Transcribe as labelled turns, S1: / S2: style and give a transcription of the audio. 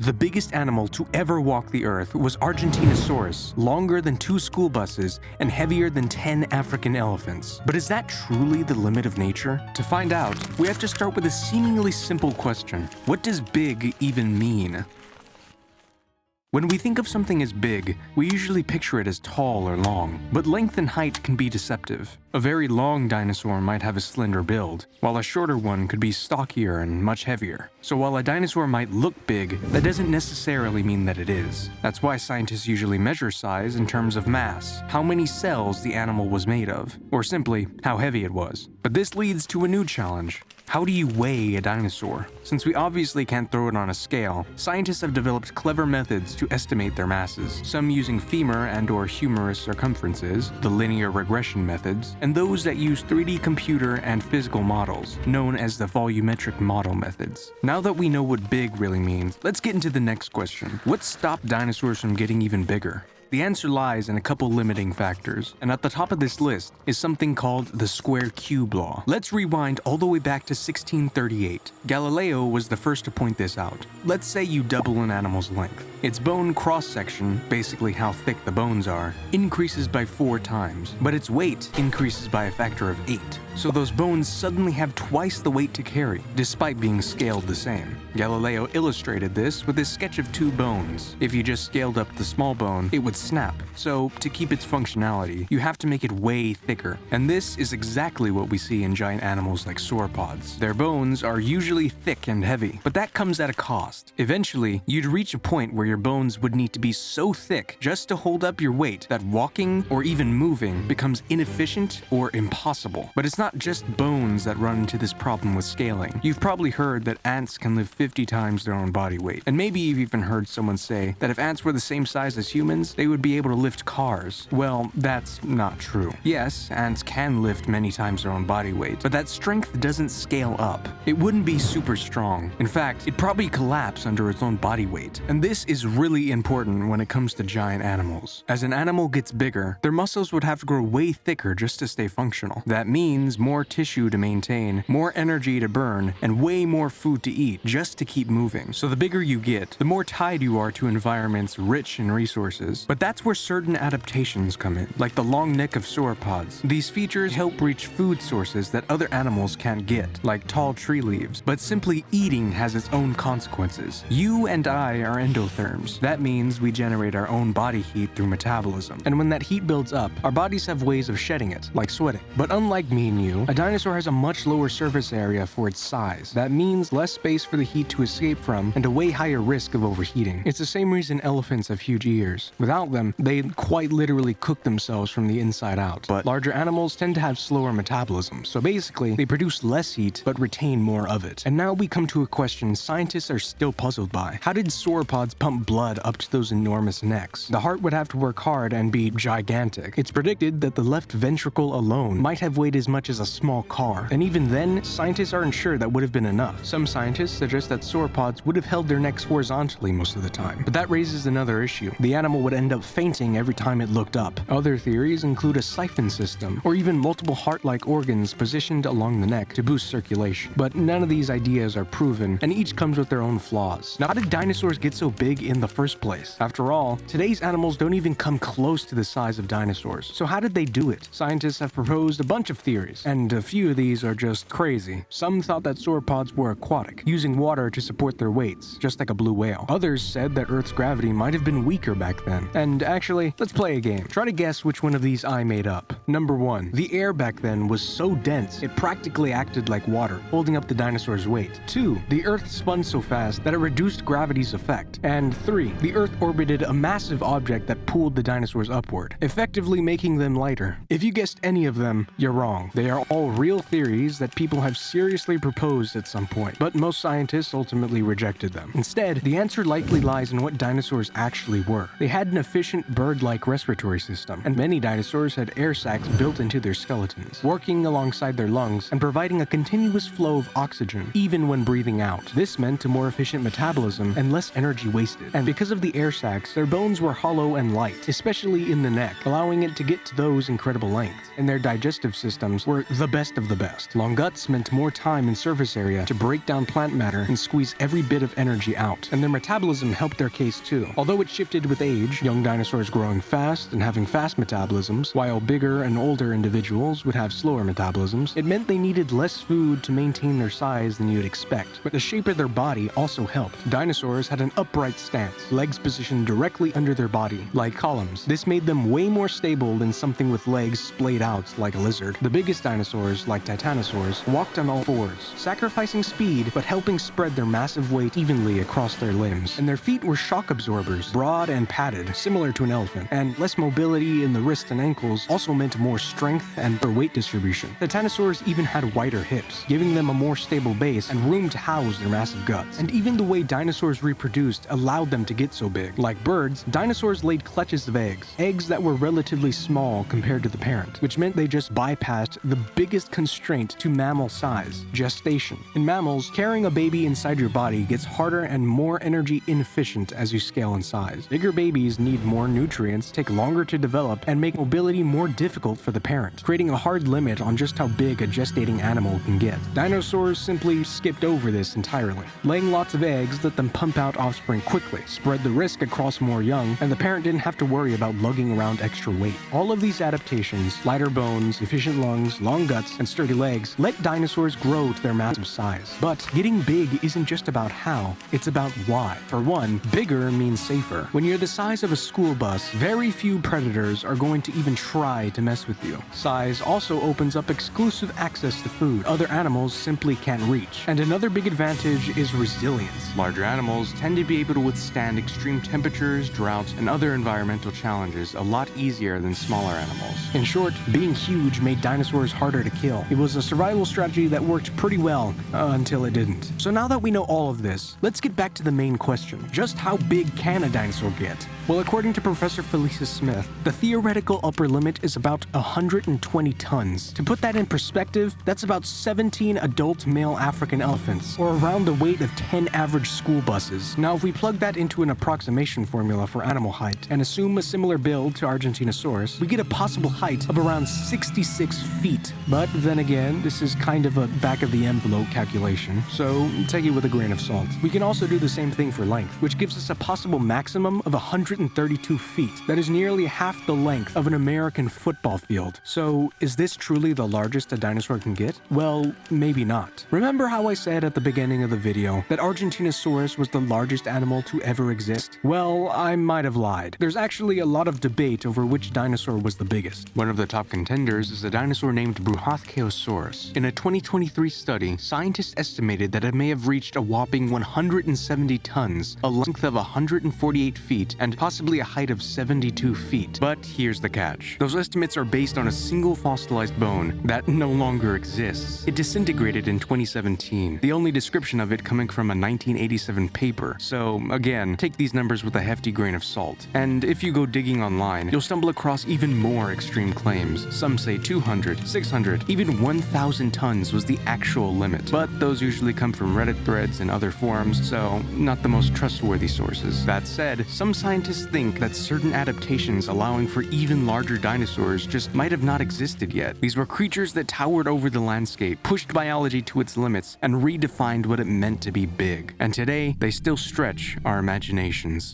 S1: The biggest animal to ever walk the earth was Argentinosaurus, longer than 2 school buses and heavier than 10 African elephants. But is that truly the limit of nature? To find out, we have to start with a seemingly simple question. What does big even mean? When we think of something as big, we usually picture it as tall or long, but length and height can be deceptive. A very long dinosaur might have a slender build, while a shorter one could be stockier and much heavier. So while a dinosaur might look big, that doesn't necessarily mean that it is. That's why scientists usually measure size in terms of mass, how many cells the animal was made of, or simply how heavy it was. But this leads to a new challenge. How do you weigh a dinosaur? Since we obviously can't throw it on a scale, scientists have developed clever methods to estimate their masses, some using femur and/or humerus circumferences, the linear regression methods, and those that use 3D computer and physical models, known as the volumetric model methods. Now that we know what big really means, let's get into the next question. What stopped dinosaurs from getting even bigger? The answer lies in a couple limiting factors, and at the top of this list is something called the square cube law. Let's rewind all the way back to 1638. Galileo was the first to point this out. Let's say you double an animal's length. Its bone cross-section, basically how thick the bones are, increases by 4 times, but its weight increases by a factor of 8. So those bones suddenly have twice the weight to carry, despite being scaled the same. Galileo illustrated this with his sketch of 2 bones. If you just scaled up the small bone, it would snap. So, to keep its functionality, you have to make it way thicker. And this is exactly what we see in giant animals like sauropods. Their bones are usually thick and heavy, but that comes at a cost. Eventually, you'd reach a point where your bones would need to be so thick just to hold up your weight that walking or even moving becomes inefficient or impossible. But it's not just bones that run into this problem with scaling. You've probably heard that ants can lift 50 times their own body weight. And maybe you've even heard someone say that if ants were the same size as humans, they would be able to lift cars. Well, that's not true. Yes, ants can lift many times their own body weight, but that strength doesn't scale up. It wouldn't be super strong. In fact, it'd probably collapse under its own body weight. And this is really important when it comes to giant animals. As an animal gets bigger, their muscles would have to grow way thicker just to stay functional. That means more tissue to maintain, more energy to burn, and way more food to eat just to keep moving. So the bigger you get, the more tied you are to environments rich in resources. But that's where certain adaptations come in, like the long neck of sauropods. These features help reach food sources that other animals can't get, like tall tree leaves. But simply eating has its own consequences. You and I are endotherms. That means we generate our own body heat through metabolism. And when that heat builds up, our bodies have ways of shedding it, like sweating. But unlike me and you, a dinosaur has a much lower surface area for its size. That means less space for the heat to escape from and a way higher risk of overheating. It's the same reason elephants have huge ears. Without them, they quite literally cook themselves from the inside out. But larger animals tend to have slower metabolism, so basically, they produce less heat but retain more of it. And now we come to a question scientists are still puzzled by. How did sauropods pump blood up to those enormous necks? The heart would have to work hard and be gigantic. It's predicted that the left ventricle alone might have weighed as much as a small car. And even then, scientists aren't sure that would have been enough. Some scientists suggest that sauropods would have held their necks horizontally most of the time. But that raises another issue. The animal would end up fainting every time it looked up. Other theories include a siphon system, or even multiple heart-like organs positioned along the neck to boost circulation. But none of these ideas are proven, and each comes with their own flaws. Now, how did dinosaurs get so big in the first place? After all, today's animals don't even come close to the size of dinosaurs. So how did they do it? Scientists have proposed a bunch of theories, and a few of these are just crazy. Some thought that sauropods were aquatic, using water to support their weights, just like a blue whale. Others said that Earth's gravity might have been weaker back then. And actually, let's play a game. Try to guess which one of these I made up. Number 1. The air back then was so dense, it practically acted like water, holding up the dinosaur's weight. 2. The Earth spun so fast that it reduced gravity's effect. And 3. The Earth orbited a massive object that pulled the dinosaurs upward, effectively making them lighter. If you guessed any of them, you're wrong. They are all real theories that people have seriously proposed at some point, but most scientists ultimately rejected them. Instead, the answer likely lies in what dinosaurs actually were. They had an efficient bird-like respiratory system, and many dinosaurs had air sacs built into their skeletons, working alongside their lungs and providing a continuous flow of oxygen, even when breathing out. This meant a more efficient metabolism and less energy wasted, and because of the air sacs, their bones were hollow and light, especially in the neck, allowing it to get to those incredible lengths, and their digestive systems were the best of the best. Long guts meant more time in surface area to break down plant matter and squeeze every bit of energy out, and their metabolism helped their case too. Although it shifted with age, young dinosaurs growing fast and having fast metabolisms, while bigger and older individuals would have slower metabolisms, it meant they needed less food to maintain their size than you'd expect. But the shape of their body also helped. Dinosaurs had an upright stance, legs positioned directly under their body, like columns. This made them way more stable than something with legs splayed out like a lizard. The biggest dinosaurs, like titanosaurs, walked on all fours, sacrificing speed but helping spread their massive weight evenly across their limbs. And their feet were shock absorbers, broad and padded, similar to an elephant, and less mobility in the wrists and ankles also meant more strength and better weight distribution. Titanosaurs even had wider hips, giving them a more stable base and room to house their massive guts. And even the way dinosaurs reproduced allowed them to get so big. Like birds, dinosaurs laid clutches of eggs that were relatively small compared to the parent, which meant they just bypassed the biggest constraint to mammal size, gestation. In mammals, carrying a baby inside your body gets harder and more energy inefficient as you scale in size. Bigger babies need more nutrients, take longer to develop, and make mobility more difficult for the parent, creating a hard limit on just how big a gestating animal can get. Dinosaurs simply skipped over this entirely. Laying lots of eggs let them pump out offspring quickly, spread the risk across more young, and the parent didn't have to worry about lugging around extra weight. All of these adaptations, lighter bones, efficient lungs, long guts, and sturdy legs, let dinosaurs grow to their massive size. But getting big isn't just about how, it's about why. For one, bigger means safer. When you're the size of a school bus, very few predators are going to even try to mess with you. Size also opens up exclusive access to food other animals simply can't reach. And another big advantage is resilience. Larger animals tend to be able to withstand extreme temperatures, droughts, and other environmental challenges a lot easier than smaller animals. In short, being huge made dinosaurs harder to kill. It was a survival strategy that worked pretty well until it didn't. So now that we know all of this, let's get back to the main question. Just how big can a dinosaur get? Well, according to Professor Felicia Smith, the theoretical upper limit is about 120 tons. To put that in perspective, that's about 17 adult male African elephants, or around the weight of 10 average school buses. Now, if we plug that into an approximation formula for animal height and assume a similar build to Argentinosaurus, we get a possible height of around 66 feet. But then again, this is kind of a back-of-the-envelope calculation, so take it with a grain of salt. We can also do the same thing for length, which gives us a possible maximum of 132 feet. That is nearly half the length of an American football field. So, is this truly the largest a dinosaur can get? Well, maybe not. Remember how I said at the beginning of the video that Argentinosaurus was the largest animal to ever exist? Well, I might have lied. There's actually a lot of debate over which dinosaur was the biggest. One of the top contenders is a dinosaur named Brouhathkeosaurus. In a 2023 study, scientists estimated that it may have reached a whopping 170 tons, a length of 148 feet, and possibly a height of 72 feet. But here's the catch. Those estimates are based on a single fossilized bone that no longer exists. It disintegrated in 2017, the only description of it coming from a 1987 paper. So again, take these numbers with a hefty grain of salt. And if you go digging online, you'll stumble across even more extreme claims. Some say 200, 600, even 1,000 tons was the actual limit. But those usually come from Reddit threads and other forums, so not the most trustworthy sources. That said, some scientists think that certain adaptations allowing for even larger dinosaurs just might have not existed yet. These were creatures that towered over the landscape, pushed biology to its limits, and redefined what it meant to be big. And today, they still stretch our imaginations.